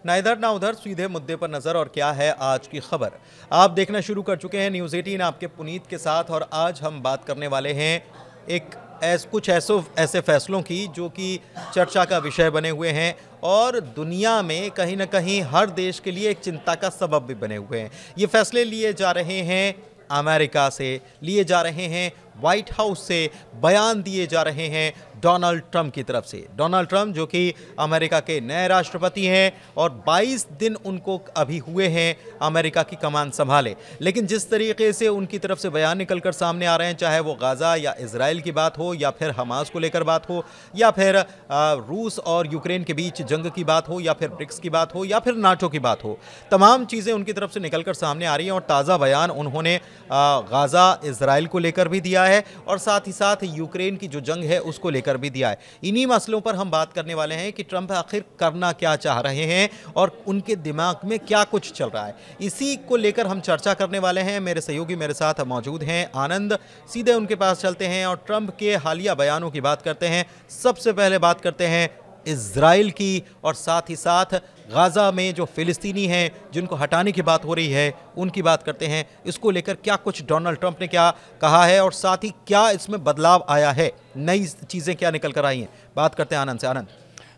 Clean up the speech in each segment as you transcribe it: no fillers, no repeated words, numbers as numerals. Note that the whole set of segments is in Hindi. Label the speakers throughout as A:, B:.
A: ना इधर ना उधर, सीधे मुद्दे पर नजर। और क्या है आज की खबर, आप देखना शुरू कर चुके हैं न्यूज़ 18 आपके पुनीत के साथ। और आज हम बात करने वाले हैं कुछ ऐसे फैसलों की जो कि चर्चा का विषय बने हुए हैं और दुनिया में कहीं ना कहीं हर देश के लिए एक चिंता का सबब भी बने हुए हैं। ये फैसले लिए जा रहे हैं अमेरिका से, लिए जा रहे हैं व्हाइट हाउस से, बयान दिए जा रहे हैं डोनाल्ड ट्रंप की तरफ से। डोनाल्ड ट्रंप जो कि अमेरिका के नए राष्ट्रपति हैं और 22 दिन उनको अभी हुए हैं अमेरिका की कमान संभाले, लेकिन जिस तरीके से उनकी तरफ से बयान निकलकर सामने आ रहे हैं, चाहे वो गाज़ा या इजराइल की बात हो, या फिर हमास को लेकर बात हो, या फिर रूस और यूक्रेन के बीच जंग की बात हो, या फिर ब्रिक्स की बात हो, या फिर नाटो की बात हो, तमाम चीज़ें उनकी तरफ से निकलकर सामने आ रही हैं। और ताज़ा बयान उन्होंने गाज़ा इजराइल को लेकर भी दिया है और साथ ही साथ यूक्रेन की जो जंग है उसको लेकर भी दिया है। इन्हीं मसलों पर हम बात करने वाले हैं कि ट्रंप आखिर करना क्या चाह रहे हैं और उनके दिमाग में क्या कुछ चल रहा है, इसी को लेकर हम चर्चा करने वाले हैं। मेरे सहयोगी मेरे साथ मौजूद हैं, आनंद, सीधे उनके पास चलते हैं और ट्रंप के हालिया बयानों की बात करते हैं। सबसे पहले बात करते हैं इजराइल की और साथ ही साथ गाज़ा में जो फिलिस्तीनी हैं जिनको हटाने की बात हो रही है उनकी बात करते हैं। इसको लेकर क्या कुछ डोनाल्ड ट्रंप ने क्या कहा है और साथ ही क्या इसमें बदलाव आया है, नई चीज़ें क्या निकल कर आई हैं, बात करते हैं आनंद से। आनंद,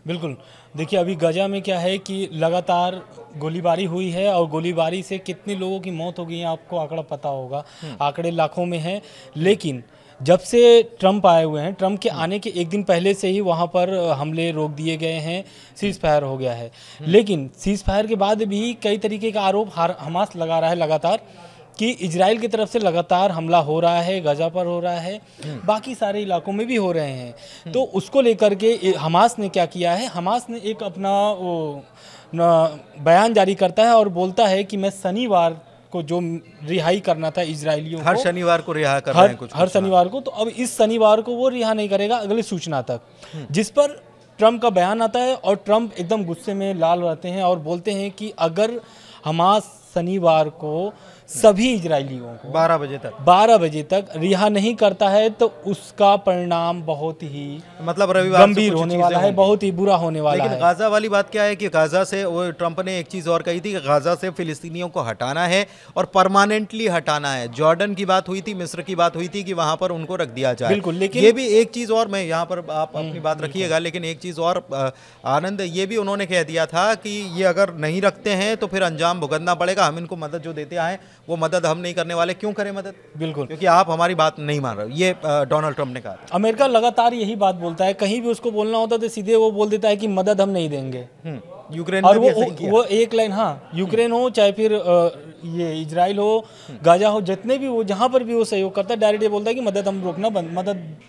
B: बिल्कुल, देखिए अभी गाज़ा में क्या है कि लगातार गोलीबारी हुई है और गोलीबारी से कितने लोगों की मौत हो गई है आपको आंकड़ा पता होगा, आंकड़े लाखों में हैं। लेकिन जब से ट्रंप आए हुए हैं, ट्रंप के आने के एक दिन पहले से ही वहाँ पर हमले रोक दिए गए हैं, सीज फायर हो गया है। लेकिन सीज फायर के बाद भी कई तरीके का आरोप हमास लगा रहा है लगातार कि इजराइल की तरफ से लगातार हमला हो रहा है, गाज़ा पर हो रहा है, बाकी सारे इलाकों में भी हो रहे हैं। तो उसको लेकर के हमास ने क्या किया है, हमास ने एक अपना बयान जारी करता है और बोलता है कि मैं शनिवार को जो रिहाई करना था इजरायलियों को,
A: हर शनिवार को रिहा कर रहे हैं कुछ
B: हर शनिवार को, तो अब इस शनिवार को वो रिहा नहीं करेगा अगली सूचना तक, जिस पर ट्रंप का बयान आता है। और ट्रंप एकदम गुस्से में लाल रहते हैं और बोलते हैं कि अगर हमास शनिवार को सभी इजरायलियों को 12 बजे तक रिहा नहीं करता है तो उसका परिणाम बहुत ही
A: रविवार
B: गंभीर होने वाला है, बहुत ही बुरा होने वाला है।
A: लेकिन गाज़ा वाली बात क्या है कि गाज़ा से वो ट्रंप ने एक चीज़ और कही थी कि गाज़ा से फिलिस्तीनियों को हटाना है और परमानेंटली हटाना है। जॉर्डन की बात हुई थी, मिस्र की बात हुई थी कि वहां पर उनको रख दिया जाए।
B: बिल्कुल, लेकिन
A: ये भी एक चीज़ और, मैं यहाँ पर आप अपनी बात रखिएगा, लेकिन एक चीज़ और आनंद, ये भी उन्होंने कह दिया था कि ये अगर नहीं रखते हैं तो फिर अंजाम भुगतना पड़ेगा। हम इनको मदद जो देते आए वो मदद हम नहीं करने वाले, क्यों करें मदद,
B: बिल्कुल,
A: क्योंकि आप हमारी बात नहीं मान रहे। ये डोनाल्ड ट्रंप ने कहा था।
B: अमेरिका लगातार यही बात बोलता है, कहीं भी उसको बोलना होता है तो सीधे वो बोल देता है कि मदद हम नहीं देंगे।
A: यूक्रेन
B: और
A: में
B: वो एक लाइन, हाँ, यूक्रेन हो चाहे फिर ये इजराइल हो, गाजा हो, जितने भी वो जहाँ पर भी वो सहयोग करता है, डायरेक्ट ये बोलता है कि मदद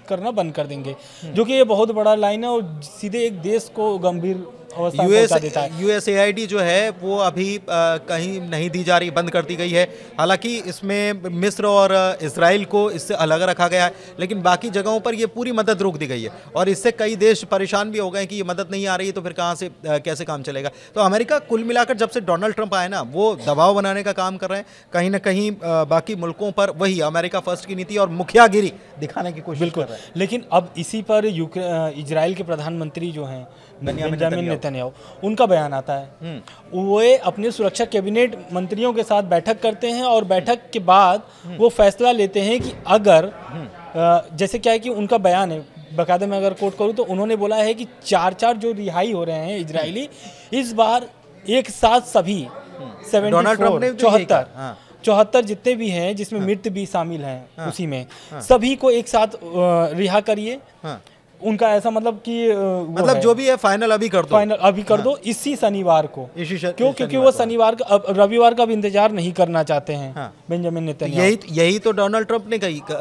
B: करना बंद कर देंगे, जो कि ये बहुत बड़ा लाइन है और सीधे एक देश को गंभीर अवस्था में पहुंचा देता है।
A: USAID जो है वो अभी कहीं नहीं दी जा रही, बंद कर दी गई है। हालांकि इसमें मिस्र और इजराइल को इससे अलग रखा गया है, लेकिन बाकी जगहों पर ये पूरी मदद रोक दी गई है और इससे कई देश परेशान भी हो गए कि ये मदद नहीं आ रही है तो फिर कहाँ से कैसे काम चलेगा। तो अमेरिका कुल मिलाकर जब से डोनाल्ड ट्रंप आए ना, वो दबाव बनाने का काम कर रहे हैं कहीं ना कहीं बाकी मुल्कों पर, वही अमेरिका फर्स्ट की नीति और मुखियागिरी दिखाने की कोशिश कर रहे हैं।
B: लेकिन अब इसी पर इजराइल के प्रधानमंत्री जो हैं बेंजामिन नेतन्याहू, उनका बयान आता है। वो अपने सुरक्षा कैबिनेट मंत्रियों के साथ बैठक करते हैं और बैठक के बाद वो फैसला लेते हैं कि अगर जैसे क्या है कि उनका बयान है, बाकायदा मैं अगर कोट करूँ तो उन्होंने बोला है कि 4 जो रिहाई हो रहे हैं इजरायली, इस बार एक साथ सभी 74 जितने भी हैं, जिसमें मृत भी शामिल हैं, उसी में सभी को एक साथ रिहा करिए। उनका ऐसा मतलब कि
A: जो भी है फाइनल अभी कर दो
B: इसी शनिवार को, क्योंकि वो शनिवार का, अब रविवार का भी इंतजार नहीं करना चाहते हैं बेंजामिन नेतन्याहू।
A: यही तो डोनाल्ड ट्रंप ने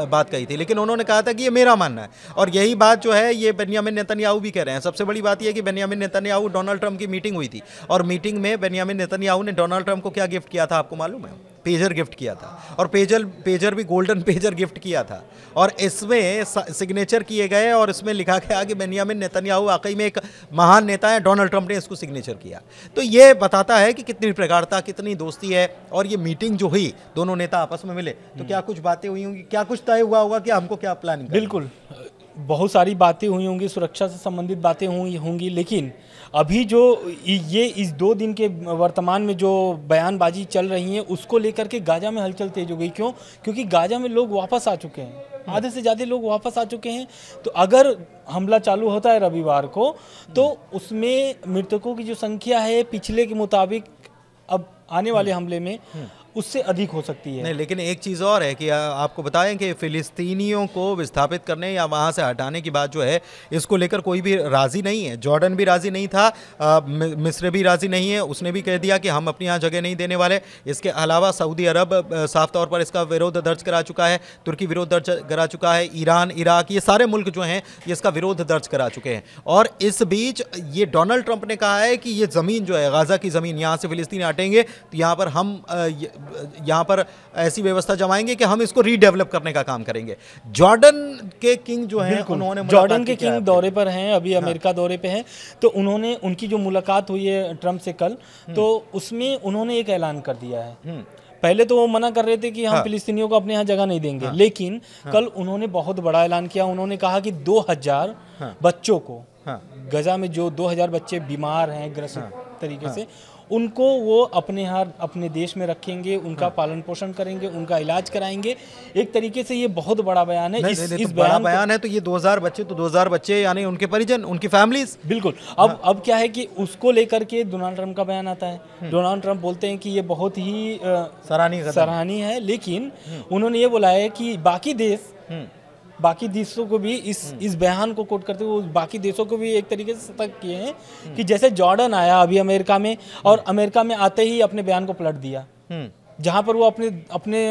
A: बात कही थी, लेकिन उन्होंने कहा था कि ये मेरा मानना है और यही बात जो है ये बेंजामिन नेतन्याहू भी कह रहे हैं। सबसे बड़ी बात यह कि बेंजामिन नेतन्याहू, डोनाल्ड ट्रंप की मीटिंग हुई थी और मीटिंग में बेंजामिन नेतन्याहू ने डोनाल्ड ट्रंप को क्या गिफ्ट किया था आपको मालूम है? पेजर गिफ्ट किया था और पेजर भी गोल्डन पेजर गिफ्ट किया था और इसमें सिग्नेचर किए गए और इसमें लिखा गया कि बेंजामिन नेतन्याहू वाकई में एक महान नेता है। डोनाल्ड ट्रंप ने इसको सिग्नेचर किया, तो ये बताता है कि कितनी प्रगाढ़ता, कितनी दोस्ती है। और ये मीटिंग जो हुई, दोनों नेता आपस में मिले तो क्या कुछ बातें हुई होंगी, क्या कुछ तय हुआ होगा कि हमको क्या प्लानिंग।
B: बिल्कुल, बहुत सारी बातें हुई होंगी, सुरक्षा से संबंधित बातें हुई होंगी, लेकिन अभी जो ये इस 2 दिन के वर्तमान में जो बयानबाजी चल रही है उसको लेकर के गाजा में हलचल तेज हो गई। क्यों? क्योंकि गाजा में लोग वापस आ चुके हैं, आधे से ज़्यादा लोग वापस आ चुके हैं। तो अगर हमला चालू होता है रविवार को, तो उसमें मृतकों की जो संख्या है पिछले के मुताबिक अब आने वाले हमले में उससे अधिक हो सकती है।
A: नहीं, लेकिन एक चीज़ और है कि आपको बताएं कि फ़िलिस्तीनियों को विस्थापित करने या वहाँ से हटाने की बात जो है, इसको लेकर कोई भी राज़ी नहीं है। जॉर्डन भी राज़ी नहीं था, मिस्र भी राज़ी नहीं है, उसने भी कह दिया कि हम अपनी यहाँ जगह नहीं देने वाले। इसके अलावा सऊदी अरब साफ तौर पर इसका विरोध दर्ज करा चुका है, तुर्की विरोध दर्ज करा चुका है, ईरान, इराक, ये सारे मुल्क जो हैं ये इसका विरोध दर्ज करा चुके हैं। और इस बीच ये डोनाल्ड ट्रंप ने कहा है कि ये ज़मीन जो है, गाज़ा की ज़मीन, यहाँ से फ़िलिस्तीनी हटेंगे तो यहाँ पर हम यहाँ पर ऐसी व्यवस्था जमाएंगे कि हम इसको रीडेवलप करने का काम करेंगे। जॉर्डन के किंग जो हैं, उन्होंने
B: जॉर्डन के किंग दौरे पर हैं, अभी अमेरिका दौरे पे हैं। तो उन्होंने, उनकी जो मुलाकात हुई है ट्रंप से कल, तो उसमें उन्होंने एक ऐलान कर दिया है। पहले तो वो मना कर रहे थे कि हम फिलिस्तीनियों को अपने यहाँ जगह नहीं देंगे, लेकिन कल उन्होंने बहुत बड़ा ऐलान किया। उन्होंने कहा कि 2000 बच्चों को, गजा में जो 2000 बच्चे बीमार हैं ग्रसित तरीके से, उनको वो अपने यहाँ अपने देश में रखेंगे, उनका पालन पोषण करेंगे, उनका इलाज कराएंगे। एक तरीके से ये बहुत बड़ा बयान है।
A: इस बड़ा बयान है तो ये 2000 बच्चे तो 2000 बच्चे यानी उनके परिजन, उनकी फैमिलीज।
B: बिल्कुल। अब क्या है कि उसको लेकर के डोनाल्ड ट्रंप का बयान आता है। डोनाल्ड ट्रंप बोलते हैं कि ये बहुत ही सराहनीय है, लेकिन उन्होंने ये बोला है कि बाकी देशों को भी इस बयान को कोट करते हुए बाकी देशों को भी एक तरीके से सतर्क किए हैं कि जैसे जॉर्डन आया अभी अमेरिका में, और अमेरिका में आते ही अपने बयान को पलट दिया। जहां पर वो अपने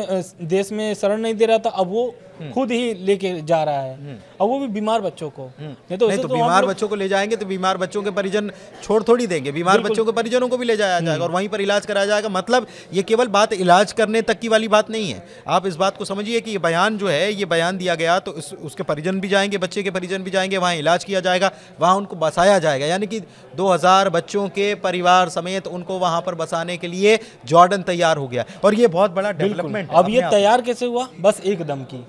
B: देश में शरण नहीं दे रहा था, अब वो खुद ही लेके जा रहा है, और वो भी बीमार बच्चों को।
A: नहीं तो बीमार बच्चों को ले जाएंगे तो बीमार बच्चों के परिजन छोड़ थोड़ी देंगे, बीमार बच्चों के परिजनों को भी ले जाया जाएगा और वहीं पर इलाज कराया जाएगा। मतलब ये केवल बात इलाज करने तक की वाली बात नहीं है। आप इस बात को समझिए कि ये बयान जो है, ये बयान दिया गया तो उसके परिजन भी जाएंगे, बच्चे के परिजन भी जाएंगे, वहाँ इलाज किया जाएगा, वहाँ उनको बसाया जाएगा। यानी कि 2000 बच्चों के परिवार समेत उनको वहाँ पर बसाने के लिए जॉर्डन तैयार हो गया, और ये बहुत बड़ा डेवलपमेंट।
B: अब ये तैयार कैसे हुआ? बस एक दम की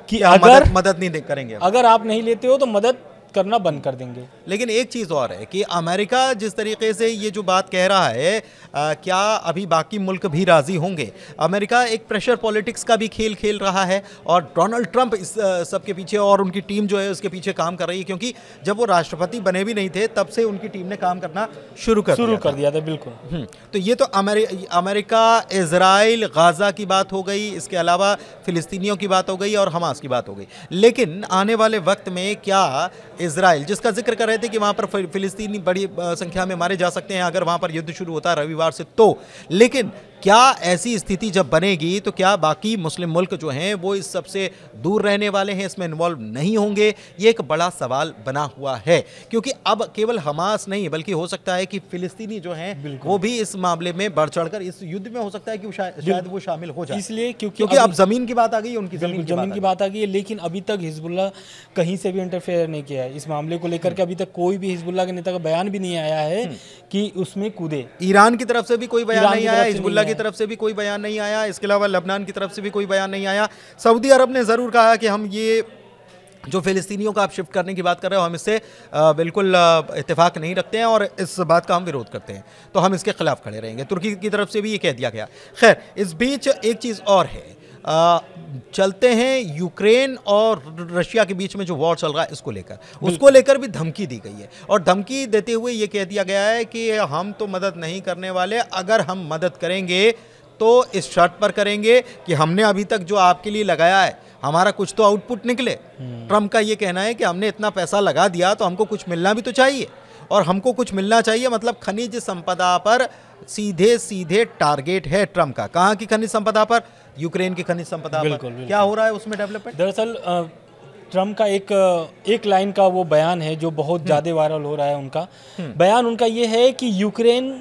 B: कि
A: अगर मदद नहीं करेंगे,
B: अगर आप नहीं लेते हो तो मदद करना बंद कर देंगे।
A: लेकिन एक चीज़ और है कि अमेरिका जिस तरीके से ये जो बात कह रहा है, क्या अभी बाकी मुल्क भी राज़ी होंगे? अमेरिका एक प्रेशर पॉलिटिक्स का भी खेल खेल रहा है, और डोनाल्ड ट्रंप इस सब के पीछे, और उनकी टीम जो है उसके पीछे काम कर रही है, क्योंकि जब वो राष्ट्रपति बने भी नहीं थे तब से उनकी टीम ने काम करना शुरू कर दिया था।
B: बिल्कुल।
A: तो ये तो अमेरिका, इजराइल, गाज़ा की बात हो गई, इसके अलावा फ़िलिस्तीनियों की बात हो गई और हमास की बात हो गई। लेकिन आने वाले वक्त में क्या इजराइल, जिसका जिक्र कर रहे थे कि वहाँ पर फिलिस्तीनी बड़ी संख्या में मारे जा सकते हैं अगर वहाँ पर युद्ध शुरू होता है रविवार से, तो लेकिन क्या ऐसी स्थिति जब बनेगी तो क्या बाकी मुस्लिम मुल्क जो हैं वो इस सबसे दूर रहने वाले हैं, इसमें इन्वॉल्व नहीं होंगे? ये एक बड़ा सवाल बना हुआ है, क्योंकि अब केवल हमास नहीं बल्कि हो सकता है कि फिलिस्तीनी जो हैं वो भी इस मामले में बढ़ चढ़कर इस युद्ध में हो सकता है कि शायद वो शामिल हो जाए,
B: इसलिए
A: क्योंकि अब जमीन की बात आ गई, उनकी जमीन
B: की बात आ गई है। लेकिन अभी तक हिजबुल्लाह कहीं से भी इंटरफेयर नहीं किया है इस मामले को लेकर के। अभी तक कोई भी हिजबुल्लाह के नेता का बयान भी नहीं आया है कि उसमें कूदे।
A: ईरान की तरफ से भी कोई बयान नहीं आया, हिजबुल्लाह की तरफ से भी कोई बयान नहीं आया, इसके अलावा लेबनान की तरफ से भी कोई बयान नहीं आया। सऊदी अरब ने ज़रूर कहा कि हम ये जो फ़िलिस्तीनियों का आप शिफ्ट करने की बात कर रहे हो, हम इससे बिल्कुल इत्तेफाक नहीं रखते हैं और इस बात का हम विरोध करते हैं, तो हम इसके खिलाफ खड़े रहेंगे। तुर्की की तरफ से भी ये कह दिया गया। खैर, इस बीच एक चीज़ और है, चलते हैं यूक्रेन और रशिया के बीच में जो वॉर चल रहा है इसको लेकर, उसको लेकर भी धमकी दी गई है, और धमकी देते हुए ये कह दिया गया है कि हम तो मदद नहीं करने वाले, अगर हम मदद करेंगे तो इस शर्त पर करेंगे कि हमने अभी तक जो आपके लिए लगाया है हमारा कुछ तो आउटपुट निकले। ट्रंप का ये कहना है कि हमने इतना पैसा लगा दिया तो हमको कुछ मिलना भी तो चाहिए, और हमको कुछ मिलना चाहिए मतलब खनिज संपदा पर सीधे सीधे टारगेट है ट्रंप का। कहाँ की खनिज संपदा पर? यूक्रेन की खनिज संपदा पर। क्या हो रहा है उसमें डेवलपमेंट?
B: दरअसल ट्रंप का एक लाइन का वो बयान है जो बहुत ज़्यादा वायरल हो रहा है। उनका बयान उनका ये है कि यूक्रेन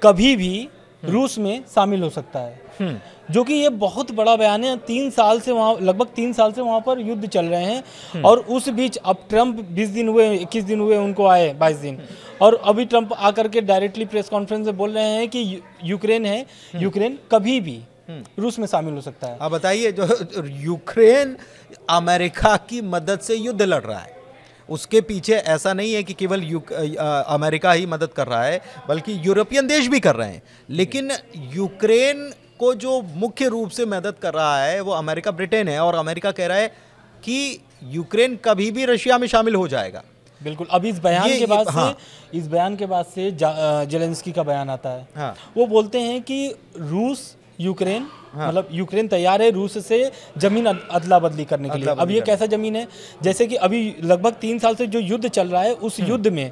B: कभी भी रूस में शामिल हो सकता है, जो कि ये बहुत बड़ा बयान है। 3 साल से वहाँ, लगभग 3 साल से वहाँ पर युद्ध चल रहे हैं, और उस बीच अब ट्रंप 20 दिन हुए, 21 दिन हुए उनको आए, 22 दिन, और अभी ट्रंप आकर के डायरेक्टली प्रेस कॉन्फ्रेंस में बोल रहे हैं कि यूक्रेन कभी भी रूस में शामिल हो सकता है।
A: अब बताइए, जो यूक्रेन अमेरिका की मदद से युद्ध लड़ रहा है, उसके पीछे ऐसा नहीं है कि केवल अमेरिका ही मदद कर रहा है, बल्कि यूरोपियन देश भी कर रहे हैं। लेकिन यूक्रेन को जो मुख्य रूप से मदद कर रहा है वो अमेरिका, ब्रिटेन है। और अमेरिका कह रहा है कि यूक्रेन कभी भी रशिया में शामिल हो जाएगा।
B: बिल्कुल। अब इस बयान के बाद से जेलेंस्की का बयान आता है।
A: हाँ।
B: वो बोलते हैं कि रूस यूक्रेन मतलब यूक्रेन तैयार है रूस से जमीन अदला बदली करने के लिए। अब ये कैसा जमीन है, जैसे कि अभी लगभग 3 साल से जो युद्ध चल रहा है, उस युद्ध में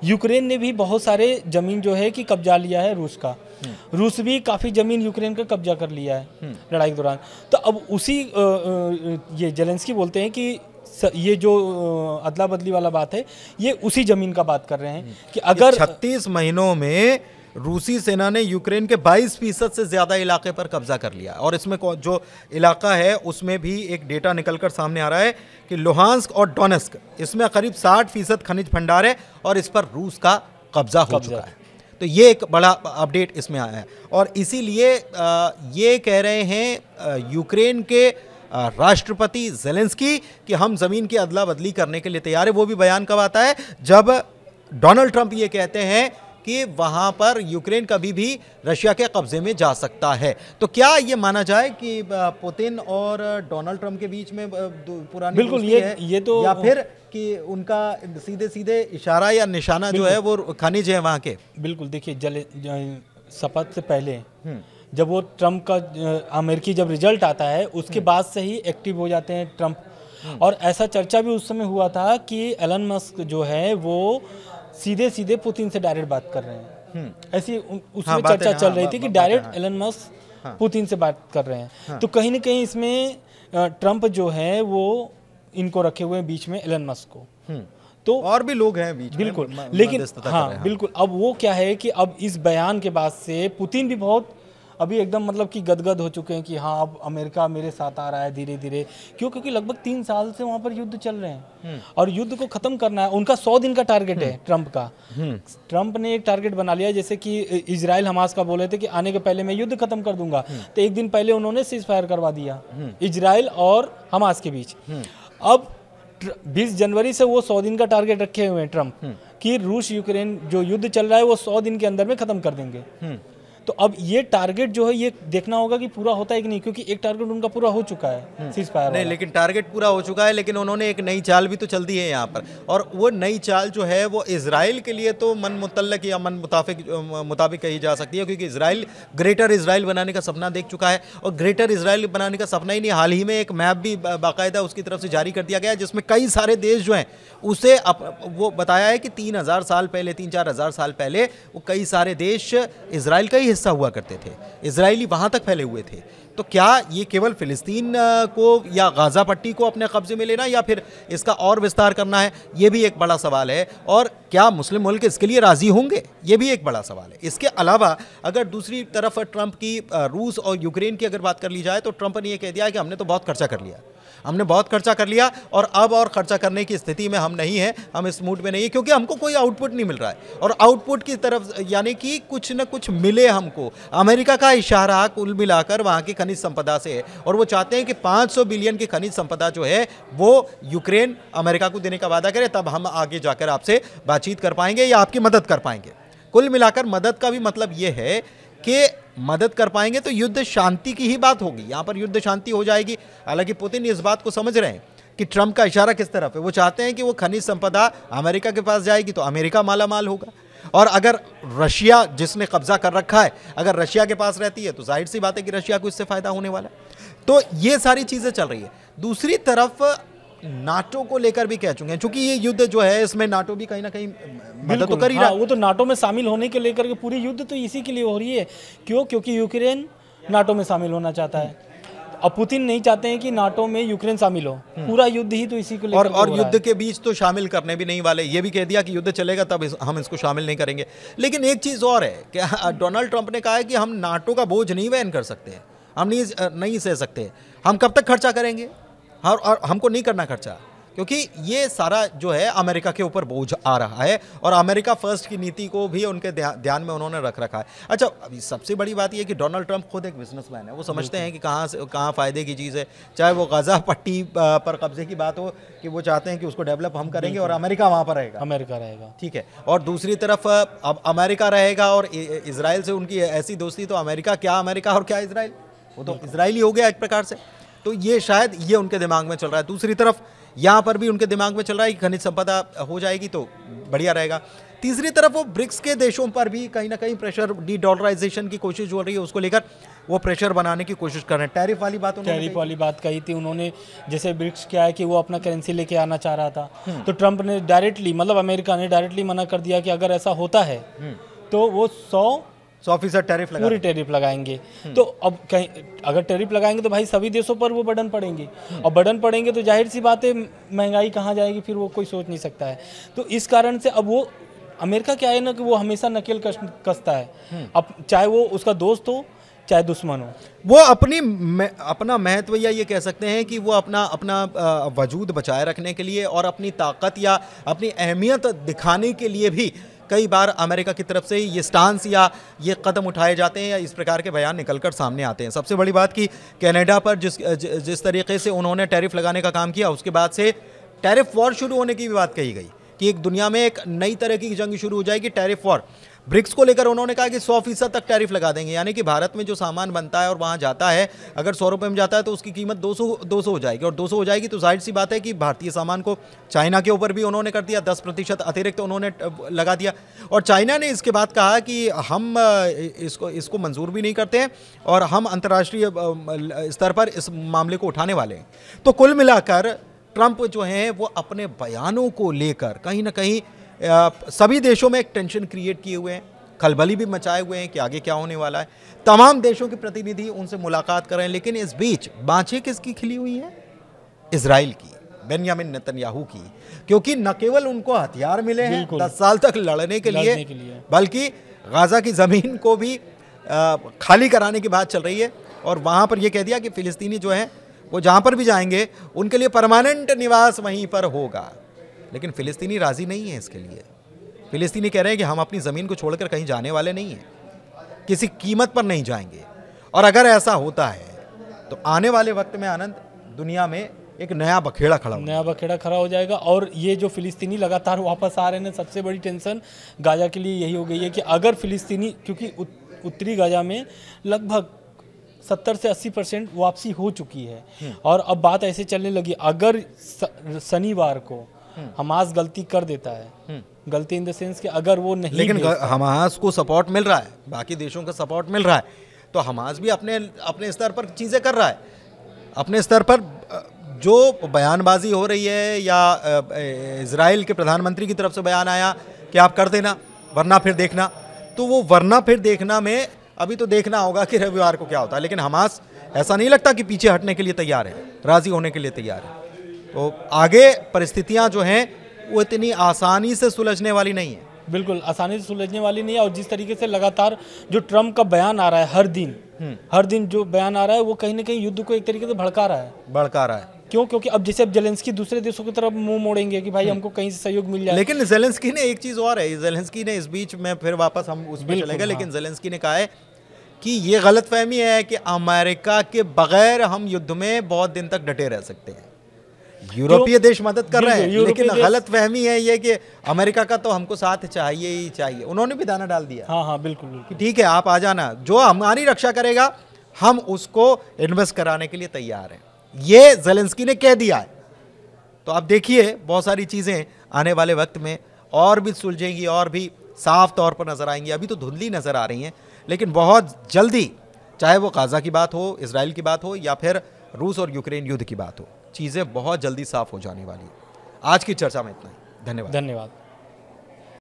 B: यूक्रेन ने भी बहुत सारे जमीन जो है कि कब्जा लिया है रूस का। रूस भी काफ़ी जमीन यूक्रेन का कब्जा कर लिया है लड़ाई के दौरान। तो अब उसी ये जेलेंस्की बोलते हैं कि ये जो अदला बदली वाला बात है, ये उसी जमीन का बात कर रहे हैं कि अगर
A: 36 महीनों में रूसी सेना ने यूक्रेन के 22% से ज्यादा इलाके पर कब्जा कर लिया। और इसमें जो इलाका है उसमें भी एक डेटा निकलकर सामने आ रहा है कि लुहांस्क और डोनेस्क, इसमें करीब 60% खनिज भंडार है और इस पर रूस का कब्जा हो चुका है। तो ये एक बड़ा अपडेट इसमें आया है। और इसीलिए ये कह रहे हैं यूक्रेन के राष्ट्रपति जेलेंस्की कि हम ज़मीन की अदला बदली करने के लिए तैयार है। वो भी बयान कब आता है, जब डोनाल्ड ट्रंप ये कहते हैं कि वहाँ पर यूक्रेन कभी भी रशिया के कब्जे में जा सकता है। तो क्या ये माना जाए कि पुतिन और डोनाल्ड ट्रंप के बीच में पुरानी
B: बिल्कुल ये तो,
A: या फिर कि उनका सीधे सीधे इशारा या निशाना जो है वो खनिज है वहाँ के?
B: बिल्कुल। देखिए, शपथ से पहले जब वो ट्रंप का अमेरिकी जब रिजल्ट आता है, उसके बाद से ही एक्टिव हो जाते हैं ट्रंप। और ऐसा चर्चा भी उस समय हुआ था कि एलन मस्क जो है वो सीधे पुतिन से डायरेक्ट बात कर रहे हैं। ऐसी उसमें चर्चा चल रही थी कि डायरेक्ट एलन मस्क पुतिन से बात कर रहे हैं। तो कहीं ना कहीं इसमें ट्रंप जो है वो इनको रखे हुए हैं बीच में, एलन मस्क को। तो
A: और भी लोग हैं बीच में,
B: बिल्कुल। लेकिन हाँ, बिल्कुल। अब वो क्या है कि अब इस बयान के बाद से पुतिन भी बहुत अभी एकदम मतलब कि गदगद हो चुके हैं कि हाँ, अब अमेरिका मेरे साथ आ रहा है धीरे धीरे। क्योंकि लगभग 3 साल से वहाँ पर युद्ध चल रहे हैं और युद्ध को ख़त्म करना है। उनका 100 दिन का टारगेट है ट्रंप का। ट्रंप ने एक टारगेट बना लिया, जैसे कि इजराइल हमास का बोले थे कि आने के पहले मैं युद्ध खत्म कर दूंगा। तो एक दिन पहले उन्होंने सीज फायर करवा दिया इजराइल और हमास के बीच। अब 20 जनवरी से वो 100 दिन का टारगेट रखे हुए हैं ट्रंप कि रूस यूक्रेन जो युद्ध चल रहा है वो 100 दिन के अंदर में ख़त्म कर देंगे। तो अब ये टारगेट जो है ये देखना होगा कि पूरा होता है कि नहीं, क्योंकि एक टारगेट उनका पूरा हो चुका है सीज फायर
A: नहीं, लेकिन टारगेट पूरा हो चुका है, लेकिन उन्होंने एक नई चाल भी तो चल दी है यहाँ पर। और वो नई चाल जो है वो इजराइल के लिए तो मन मुतल्लक या मन मुताबिक कही जा सकती है, क्योंकि इजराइल ग्रेटर इजराइल बनाने का सपना देख चुका है। और ग्रेटर इजराइल बनाने का सपना ही नहीं, हाल ही में एक मैप भी बाकायदा उसकी तरफ से जारी कर दिया गया, जिसमें कई सारे देश जो हैं उसे वो बताया है कि 3,000 साल पहले, 3-4 हज़ार साल पहले वो कई सारे देश इजराइल का ही हिस्सा हुआ करते थे, इजरायली वहां तक फैले हुए थे। तो क्या ये केवल फिलिस्तीन को या गाजा पट्टी को अपने कब्जे में लेना या फिर इसका और विस्तार करना है, ये भी एक बड़ा सवाल है। और क्या मुस्लिम मुल्क इसके लिए राजी होंगे, ये भी एक बड़ा सवाल है। इसके अलावा अगर दूसरी तरफ ट्रंप की रूस और यूक्रेन की अगर बात कर ली जाए, तो ट्रंप ने ये कह दिया कि हमने तो बहुत खर्चा कर लिया, हमने बहुत खर्चा कर लिया और अब और खर्चा करने की स्थिति में हम नहीं हैं, हम इस मूड में नहीं है, क्योंकि हमको कोई आउटपुट नहीं मिल रहा है। और आउटपुट की तरफ यानी कि कुछ न कुछ मिले हमको। अमेरिका का इशारा कुल मिलाकर वहाँ की खनिज संपदा से है और वो चाहते हैं कि 500 बिलियन की खनिज संपदा जो है वो यूक्रेन अमेरिका को देने का वादा करे, तब हम आगे जाकर आपसे बातचीत कर पाएंगे या आपकी मदद कर पाएंगे। कुल मिलाकर मदद का भी मतलब ये है कि मदद कर पाएंगे तो युद्ध शांति की ही बात होगी, यहाँ पर युद्ध शांति हो जाएगी। हालांकि पुतिन इस बात को समझ रहे हैं कि ट्रंप का इशारा किस तरफ है। वो चाहते हैं कि वो खनिज संपदा अमेरिका के पास जाएगी तो अमेरिका माला माल होगा, और अगर रशिया जिसने कब्जा कर रखा है अगर रशिया के पास रहती है तो जाहिर सी बात है कि रशिया को इससे फायदा होने वाला है। तो ये सारी चीज़ें चल रही है। दूसरी तरफ नाटो को लेकर भी कह चुके हैं, चूंकि ये युद्ध जो है इसमें नाटो भी कहीं ना कहीं मदद तो कर ही रहा है।
B: वो तो नाटो में शामिल होने के लेकर के पूरी युद्ध तो इसी के लिए हो रही है। क्योंकि यूक्रेन नाटो में शामिल होना चाहता है। अब पुतिन नहीं चाहते हैं कि नाटो में यूक्रेन शामिल हो। पूरा युद्ध ही तो इसी को लेकर
A: और युद्ध के बीच तो शामिल करने भी नहीं वाले। ये भी कह दिया कि युद्ध चलेगा तब हम इसको शामिल नहीं करेंगे। लेकिन एक चीज़ और है कि डोनाल्ड ट्रंप ने कहा है कि हम नाटो का बोझ नहीं वहन कर सकते, हम नहीं सह सकते। हम कब तक खर्चा करेंगे और हमको नहीं करना खर्चा, क्योंकि ये सारा जो है अमेरिका के ऊपर बोझ आ रहा है और अमेरिका फर्स्ट की नीति को भी उनके ध्यान में उन्होंने रख रखा है। अच्छा, अभी सबसे बड़ी बात ये है कि डोनाल्ड ट्रंप खुद एक बिजनेसमैन है, वो समझते हैं कि कहाँ फ़ायदे की चीज़ है, चाहे वो गाज़ा पट्टी पर कब्जे की बात हो कि वो चाहते हैं कि उसको डेवलप हम करेंगे और अमेरिका वहाँ पर रहेगा,
B: अमेरिका रहेगा,
A: ठीक है। और दूसरी तरफ अब अमेरिका रहेगा और इजराइल से उनकी ऐसी दोस्ती, तो अमेरिका और क्या इजराइल, वो तो इजराइल ही हो गया एक प्रकार से। तो ये शायद ये उनके दिमाग में चल रहा है। दूसरी तरफ यहाँ पर भी उनके दिमाग में चल रहा है कि खनिज संपदा हो जाएगी तो बढ़िया रहेगा। तीसरी तरफ वो ब्रिक्स के देशों पर भी कहीं ना कहीं प्रेशर, डी डॉलराइजेशन की कोशिश हो रही है, उसको लेकर वो प्रेशर बनाने की कोशिश कर रहे हैं। टैरिफ वाली बात
B: कही थी उन्होंने। जैसे ब्रिक्स क्या है कि वो अपना करेंसी लेके आना चाह रहा था, तो ट्रंप ने डायरेक्टली, मतलब अमेरिका ने डायरेक्टली मना कर दिया कि अगर ऐसा होता है तो वो 100%
A: टैरिफ
B: पूरी टैरिफ लगाएंगे। तो अब कहीं अगर टैरिफ लगाएंगे तो भाई सभी देशों पर वो बर्डन पड़ेंगे, और बर्डन पड़ेंगे तो जाहिर सी बात है महंगाई कहाँ जाएगी, फिर वो कोई सोच नहीं सकता है। तो इस कारण से अब वो अमेरिका क्या है ना कि वो हमेशा नकेल कसता है, अब चाहे वो उसका दोस्त हो चाहे दुश्मन हो,
A: वो अपना महत्व, या ये कह सकते हैं कि वो अपना वजूद बचाए रखने के लिए और अपनी ताकत या अपनी अहमियत दिखाने के लिए भी कई बार अमेरिका की तरफ से ये स्टांस या ये कदम उठाए जाते हैं या इस प्रकार के बयान निकलकर सामने आते हैं। सबसे बड़ी बात कि कनाडा पर जिस तरीके से उन्होंने टैरिफ लगाने का काम किया, उसके बाद से टैरिफ वॉर शुरू होने की भी बात कही गई कि एक दुनिया में एक नई तरह की जंग शुरू हो जाएगी, टैरिफ वॉर। ब्रिक्स को लेकर उन्होंने कहा कि 100% तक टैरिफ लगा देंगे, यानी कि भारत में जो सामान बनता है और वहाँ जाता है, अगर 100 रुपये में जाता है तो उसकी कीमत 200 हो जाएगी, और 200 हो जाएगी तो जाहिर सी बात है कि भारतीय सामान को चाइना के ऊपर भी उन्होंने कर दिया, 10% अतिरिक्त उन्होंने लगा दिया। और चाइना ने इसके बाद कहा कि हम इसको मंजूर भी नहीं करते हैं और हम अंतर्राष्ट्रीय स्तर पर इस मामले को उठाने वाले हैं। तो कुल मिलाकर ट्रंप जो हैं वो अपने बयानों को लेकर कहीं ना कहीं सभी देशों में एक टेंशन क्रिएट किए हुए हैं, खलबली भी मचाए हुए हैं कि आगे क्या होने वाला है। तमाम देशों के प्रतिनिधि उनसे मुलाकात कर रहे हैं, लेकिन इस बीच बाँछें किसकी खिली हुई है? इजराइल की, बेंयामिन नेतन्याहू की, क्योंकि न केवल उनको हथियार मिले हैं 10 साल तक लड़ने के लिए, बल्कि गाजा की ज़मीन को भी खाली कराने की बात चल रही है। और वहाँ पर यह कह दिया कि फ़िलिस्तीनी जो हैं वो जहाँ पर भी जाएंगे उनके लिए परमानेंट निवास वहीं पर होगा। लेकिन फ़िलिस्तीनी राज़ी नहीं है इसके लिए। फ़िलिस्तीनी कह रहे हैं कि हम अपनी ज़मीन को छोड़कर कहीं जाने वाले नहीं हैं, किसी कीमत पर नहीं जाएंगे। और अगर ऐसा होता है तो आने वाले वक्त में आनंद, दुनिया में एक नया बखेड़ा खड़ा हो
B: जाएगा। और ये जो फ़िलिस्तीनी लगातार वापस आ रहे हैं, सबसे बड़ी टेंशन गाजा के लिए यही हो गई है कि अगर फ़िलिस्तीनी, क्योंकि उत्तरी गाजा में लगभग 70 से 80% वापसी हो चुकी है, और अब बात ऐसे चलने लगी, अगर शनिवार को हमास गलती कर देता है, गलती इन द सेंस कि अगर वो नहीं,
A: लेकिन हमास को सपोर्ट मिल रहा है, बाकी देशों का सपोर्ट मिल रहा है, तो हमास भी अपने स्तर पर चीज़ें कर रहा है। अपने स्तर पर जो बयानबाजी हो रही है, या इजराइल के प्रधानमंत्री की तरफ से बयान आया कि आप कर देना वरना फिर देखना, तो वो वरना फिर देखना में अभी तो देखना होगा कि रविवार को क्या होता है। लेकिन हमास ऐसा नहीं लगता कि पीछे हटने के लिए तैयार है, राज़ी होने के लिए तैयार है। तो आगे परिस्थितियां जो हैं वो इतनी आसानी से सुलझने वाली नहीं है,
B: बिल्कुल आसानी से सुलझने वाली नहीं है। और जिस तरीके से लगातार जो ट्रंप का बयान आ रहा है, हर दिन जो बयान आ रहा है, वो कहीं ना कहीं युद्ध को एक तरीके से भड़का रहा है। क्यों? क्योंकि अब जैसे अब जेलेंस्की दूसरे देशों की तरफ मुंह मोड़ेंगे कि भाई हमको कहीं से सहयोग मिल जाए।
A: लेकिन जेलेंस्की ने एक चीज़ और है, जेलेंस्की ने इस बीच में फिर वापस हम उस पर चलेंगे, लेकिन जेलेंस्की ने कहा है कि ये गलतफहमी है कि अमेरिका के बगैर हम युद्ध में बहुत दिन तक डटे रह सकते हैं। यूरोपीय देश मदद कर रहे हैं, लेकिन गलतफहमी है ये कि अमेरिका का तो हमको साथ चाहिए ही चाहिए। उन्होंने भी दाना डाल दिया,
B: हाँ बिल्कुल,
A: ठीक है आप आ जाना, जो हमारी रक्षा करेगा हम उसको इन्वेस्ट कराने के लिए तैयार हैं, ये जेलेंस्की ने कह दिया है। तो आप देखिए बहुत सारी चीज़ें आने वाले वक्त में और भी सुलझेंगी और भी साफ तौर पर नजर आएंगी। अभी तो धुंधली नजर आ रही हैं, लेकिन बहुत जल्दी, चाहे वो गाजा की बात हो, इजराइल की बात हो, या फिर रूस और यूक्रेन युद्ध की बात हो, चीज़ें बहुत जल्दी साफ हो जाने वाली है। आज की चर्चा में इतना ही। धन्यवाद।